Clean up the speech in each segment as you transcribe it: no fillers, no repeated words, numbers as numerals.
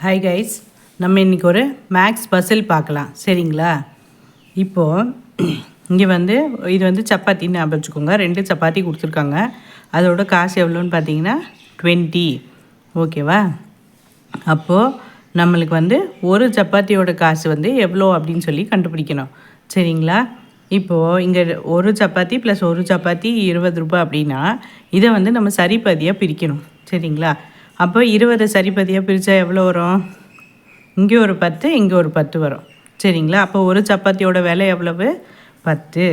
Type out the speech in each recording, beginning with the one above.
Hi guys, நம்ம இன்றைக்கி ஒரு மேக்ஸ் பசில் பார்க்கலாம். சரிங்களா? இப்போது இங்கே இது வந்து சப்பாத்தின்னு ஞாபகம் வச்சுக்கோங்க. 2 சப்பாத்தி கொடுத்துருக்காங்க. அதோட காசு எவ்வளோன்னு பார்த்தீங்கன்னா 20. ஓகேவா? அப்போது நம்மளுக்கு ஒரு சப்பாத்தியோட காசு எவ்வளோ அப்படின்னு சொல்லி கண்டுபிடிக்கணும். சரிங்களா? இப்போது இங்கே ஒரு சப்பாத்தி ப்ளஸ் ஒரு சப்பாத்தி 20 ரூபாய் அப்படின்னா இதை நம்ம சரிபாதியாக பிரிக்கணும். சரிங்களா? அப்போ 20 சரிபாதியாக பிரித்தா எவ்வளோ வரும்? இங்கே ஒரு 10, இங்கே ஒரு 10 வரும். சரிங்களா? அப்போ ஒரு சப்பாத்தியோட விலை எவ்வளவு? 10.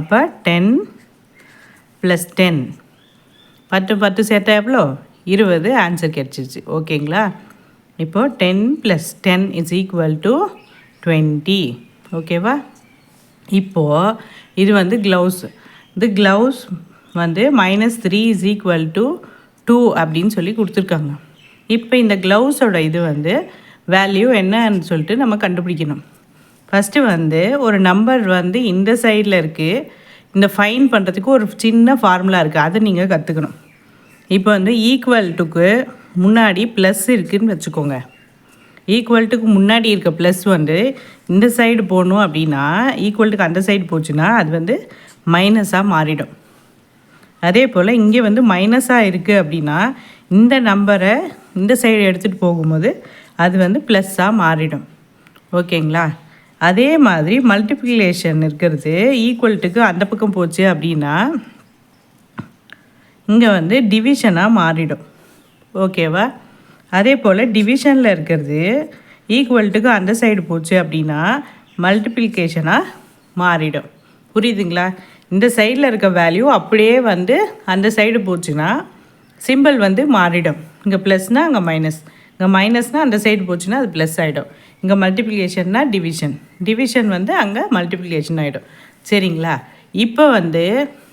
அப்போ 10 + 10, 10 10 சேர்த்தா எவ்வளோ? 20. ஆன்சர் கிடச்சிருச்சு. ஓகேங்களா? இப்போது 10 + 10 = 20. ஓகேவா? இப்போது இது க்ளவுஸ். இது க்ளவுஸ் -3 = 2 அப்படின்னு சொல்லி கொடுத்துருக்காங்க. இப்போ இந்த க்ளவுஸோட இது வேல்யூ என்னன்னு சொல்லிட்டு நம்ம கண்டுபிடிக்கணும். ஃபஸ்ட்டு ஒரு நம்பர் இந்த சைடில் இருக்குது. இந்த ஃபைன் பண்ணுறதுக்கு ஒரு சின்ன ஃபார்முலா இருக்குது. அதை நீங்கள் கற்றுக்கணும். இப்போ ஈக்குவல் டுக்கு முன்னாடி ப்ளஸ் இருக்குதுன்னு வச்சுக்கோங்க. ஈக்குவல் டுக்கு முன்னாடி இருக்க ப்ளஸ் இந்த சைடு போகணும் அப்படின்னா ஈக்குவல் டுக்கு அந்த சைடு போச்சுன்னா அது மைனஸாக மாறிடும். அதே போல் இங்கே மைனஸாக இருக்குது அப்படின்னா இந்த நம்பரை இந்த சைடு எடுத்துகிட்டு போகும்போது அது ப்ளஸ்ஸாக மாறிடும். ஓகேங்களா? அதே மாதிரி மல்டிப்ளிகேஷன் இருக்கிறது ஈக்குவல்ட்டுக்கு அந்த பக்கம் போச்சு அப்படின்னா இங்கே டிவிஷனாக மாறிடும். ஓகேவா? அதே போல் டிவிஷனில் இருக்கிறது ஈக்குவல்ட்டுக்கு அந்த சைடு போச்சு அப்படின்னா மல்டிப்ளிகேஷனாக மாறிடும். புரியுதுங்களா? இந்த சைடில் இருக்க வேல்யூ அப்படியே அந்த சைடு போச்சுன்னா சிம்பிள் மாறிடும். இங்கே ப்ளஸ்னால் அங்கே மைனஸ், இங்கே மைனஸ்னால் அந்த சைடு போச்சுன்னா அது ப்ளஸ் ஆகிடும். இங்கே மல்டிப்ளிகேஷன்னா டிவிஷன் அங்கே மல்டிப்ளிகேஷன் ஆகிடும். சரிங்களா? இப்போ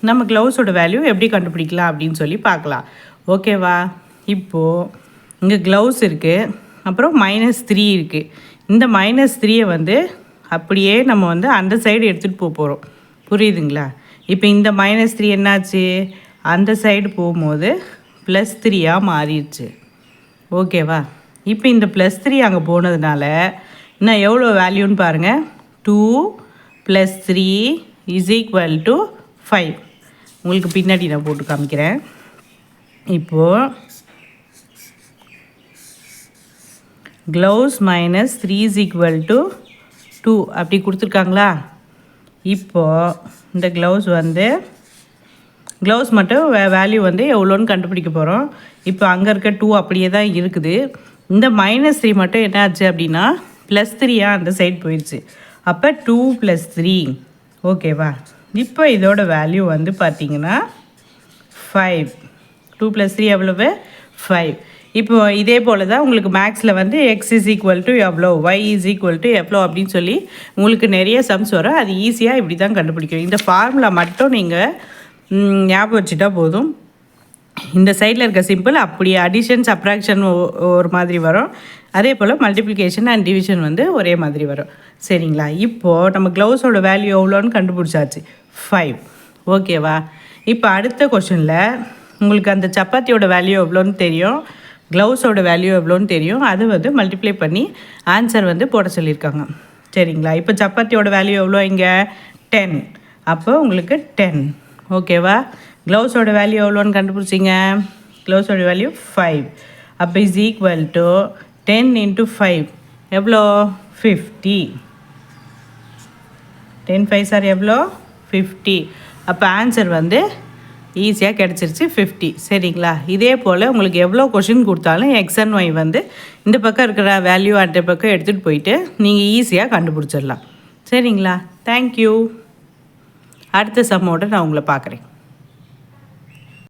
நம்ம க்ளவுஸோட வேல்யூ எப்படி கண்டுபிடிக்கலாம் அப்படின்னு சொல்லி பார்க்கலாம். ஓகேவா? இப்போது இங்கே க்ளவுஸ் இருக்குது, அப்புறம் -3 இருக்குது. இந்த -3 அப்படியே நம்ம அந்த சைடு எடுத்துகிட்டு போகிறோம். புரியுதுங்களா? இப்போ இந்த -3 என்னாச்சு? அந்த சைடு போகும்போது +3 மாறிடுச்சு. ஓகேவா? இப்போ இந்த +3 அங்கே போனதுனால இன்னும் எவ்வளோ வேல்யூன்னு பாருங்கள். 2 + 3 = 5. உங்களுக்கு பின்னாடி நான் போட்டு காமிக்கிறேன். இப்போது க்ளவுஸ் -3 = 2 அப்படி கொடுத்துருக்காங்களா? இப்போது இந்த க்ளவுஸ் மட்டும் வேல்யூ எவ்வளோன்னு கண்டுபிடிக்க போகிறோம். இப்போ அங்கே இருக்க 2 அப்படியே தான் இருக்குது. இந்த -3 மட்டும் என்ன ஆச்சு அப்படின்னா +3 அந்த சைடு போயிடுச்சு. அப்போ 2 + 3. ஓகேவா? இப்போ இதோட வேல்யூ பார்த்தீங்கன்னா 5. 2 + 3 எவ்வளவு? 5. இப்போ இதே போல் தான் உங்களுக்கு மேக்ஸில் x = எவ்வளோ, y = எவ்வளோ அப்படின்னு சொல்லி உங்களுக்கு நிறைய சம்ஸ் வரும். அது ஈஸியாக இப்படி தான் கண்டுபிடிக்கும். இந்த ஃபார்முலா மட்டும் நீங்கள் ஞாபகம் வச்சுட்டா போதும். இந்த சைடில் இருக்க சிம்பிள் அப்படியே அடிஷன் சப்ராக்ஷன் ஒரு மாதிரி வரும். அதே போல் மல்டிப்ளிகேஷன் அண்ட் டிவிஷன் ஒரே மாதிரி வரும். சரிங்களா? இப்போது நம்ம க்ளவுஸோட வேல்யூ எவ்வளோன்னு கண்டுபிடிச்சாச்சு, 5. ஓகேவா? இப்போ அடுத்த கொஷனில் உங்களுக்கு அந்த சப்பாத்தியோட வேல்யூ எவ்வளோன்னு தெரியும், க்ளவுஸோட வேல்யூ எவ்வளோன்னு தெரியும். அது மல்டிப்ளை பண்ணி ஆன்சர் போட சொல்லியிருக்காங்க. சரிங்களா? இப்போ சப்பாத்தியோட வேல்யூ எவ்வளோ? இங்கே 10. அப்போ உங்களுக்கு 10. ஓகேவா? க்ளவுஸோட வேல்யூ எவ்வளோன்னு கண்டுபிடிச்சிங்க. க்ளவுஸோட வேல்யூ 5. அப்போ = 10 × 5 எவ்வளோ? 50. 10 5 எவ்வளோ? 50. அப்போ ஆன்சர் ஈஸியாக கிடச்சிருச்சு, 50. சரிங்களா? இதே போல் உங்களுக்கு எவ்வளோ கொஷின் கொடுத்தாலும் x and y இந்த பக்கம் இருக்கிற வேல்யூ அந்த பக்கம் எடுத்துகிட்டு போயிட்டு நீங்கள் ஈஸியாக கண்டுபிடிச்சிடலாம். சரிங்களா? தேங்க்யூ. அடுத்த சம்மோட நான் உங்களை பார்க்குறேன்.